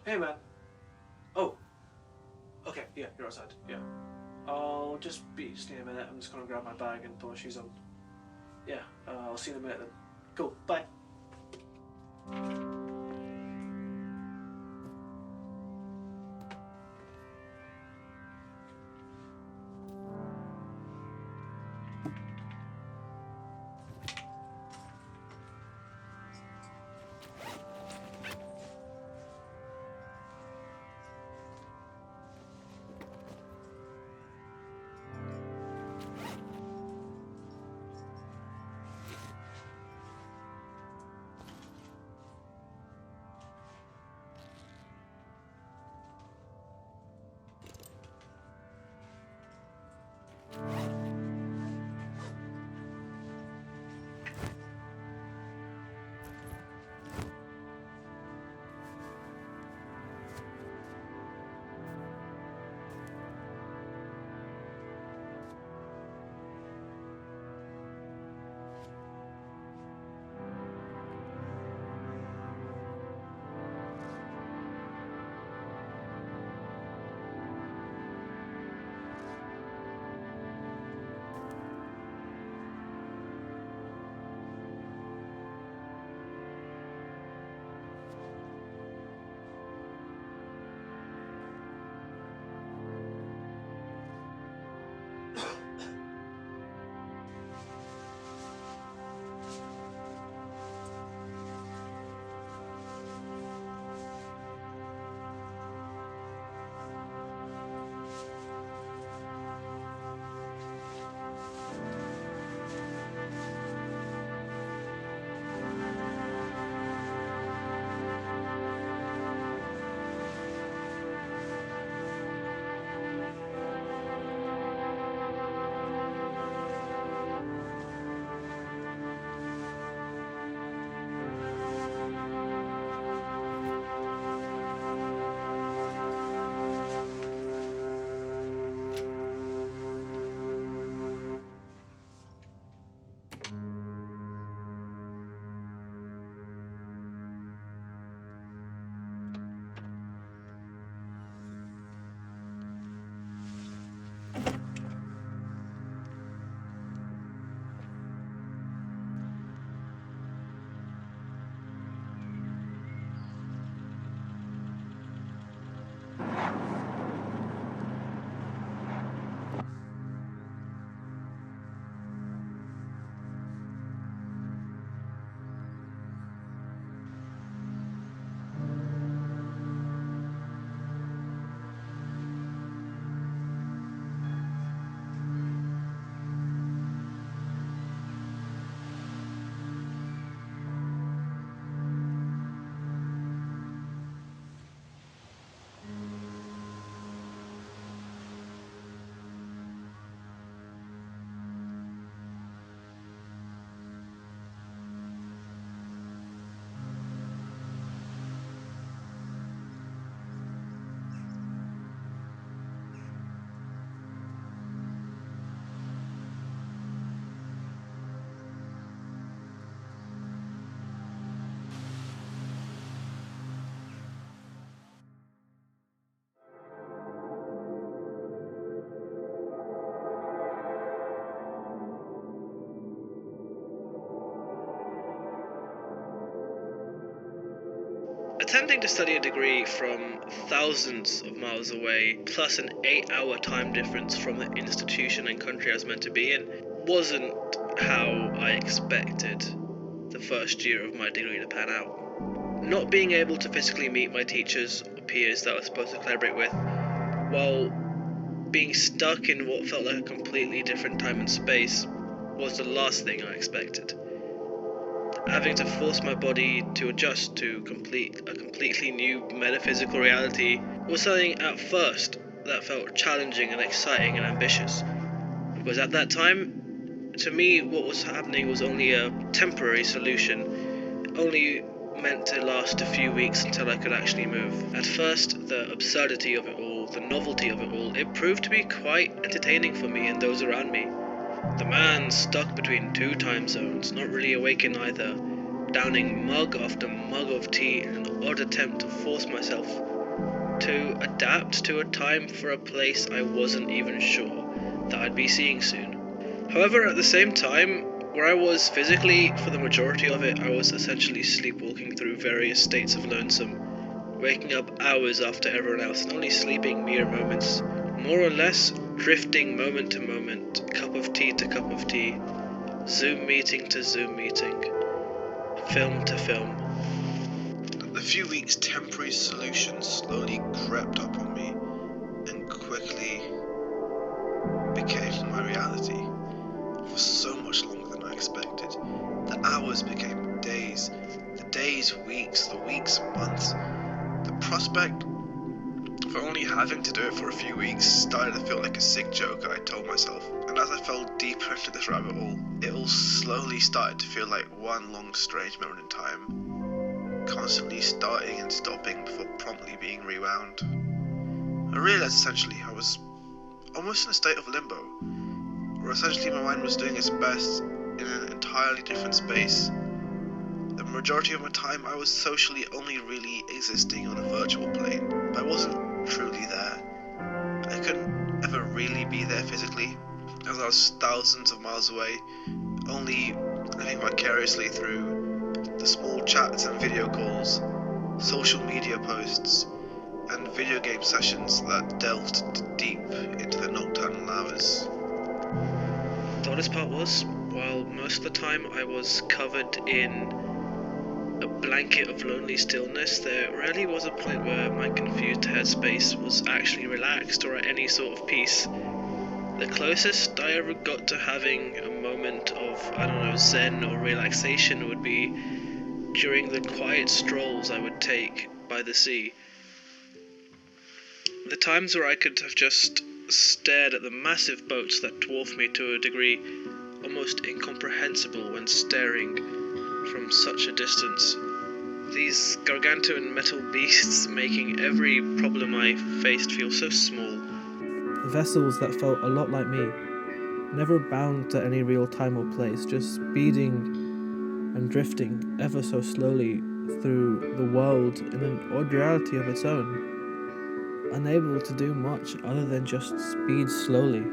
Hey man. Oh. Okay, yeah, you're outside. Yeah. I'll just need a minute. I'm just gonna grab my bag and put my shoes on. Yeah, I'll see you in a minute then. Cool, bye. Attempting to study a degree from thousands of miles away, plus an 8-hour time difference from the institution and country I was meant to be in, wasn't how I expected the first year of my degree to pan out. Not being able to physically meet my teachers or peers that I was supposed to collaborate with, while being stuck in what felt like a completely different time and space, was the last thing I expected. Having to force my body to adjust to a completely new metaphysical reality was something at first that felt challenging and exciting and ambitious. Because at that time, to me, what was happening was only a temporary solution, only meant to last a few weeks until I could actually move. At first, the absurdity of it all, the novelty of it all, it proved to be quite entertaining for me and those around me. The man stuck between two time zones, not really awake in either, downing mug after mug of tea in an odd attempt to force myself to adapt to a time for a place I wasn't even sure that I'd be seeing soon. However, at the same time, where I was physically, for the majority of it, I was essentially sleepwalking through various states of lonesome, waking up hours after everyone else and only sleeping mere moments, more or less drifting moment to moment, cup of tea to cup of tea, Zoom meeting to Zoom meeting, film to film. A few weeks' temporary solution slowly crept up on me and quickly became my reality. For so much longer than I expected. The hours became days, the days weeks, the weeks months. The prospect for only having to do it for a few weeks started to feel like a sick joke I told myself. And as I fell deeper into this rabbit hole, it all slowly started to feel like one long strange moment in time, constantly starting and stopping before promptly being rewound. I realized essentially I was almost in a state of limbo, where essentially my mind was doing its best in an entirely different space. The majority of my time I was socially only really existing on a virtual plane, but I wasn't truly there. I couldn't ever really be there physically, as I was thousands of miles away, only living vicariously through the small chats and video calls, social media posts, and video game sessions that delved deep into the nocturnal hours. The oddest part was, while most of the time I was covered in a blanket of lonely stillness, there rarely was a point where my confused headspace was actually relaxed or at any sort of peace. The closest I ever got to having a moment of, zen or relaxation would be during the quiet strolls I would take by the sea. The times where I could have just stared at the massive boats that dwarf me to a degree almost incomprehensible when staring from such a distance. These gargantuan metal beasts making every problem I faced feel so small. Vessels that felt a lot like me, never bound to any real time or place, just speeding and drifting ever so slowly through the world in an odd reality of its own, unable to do much other than just speed slowly.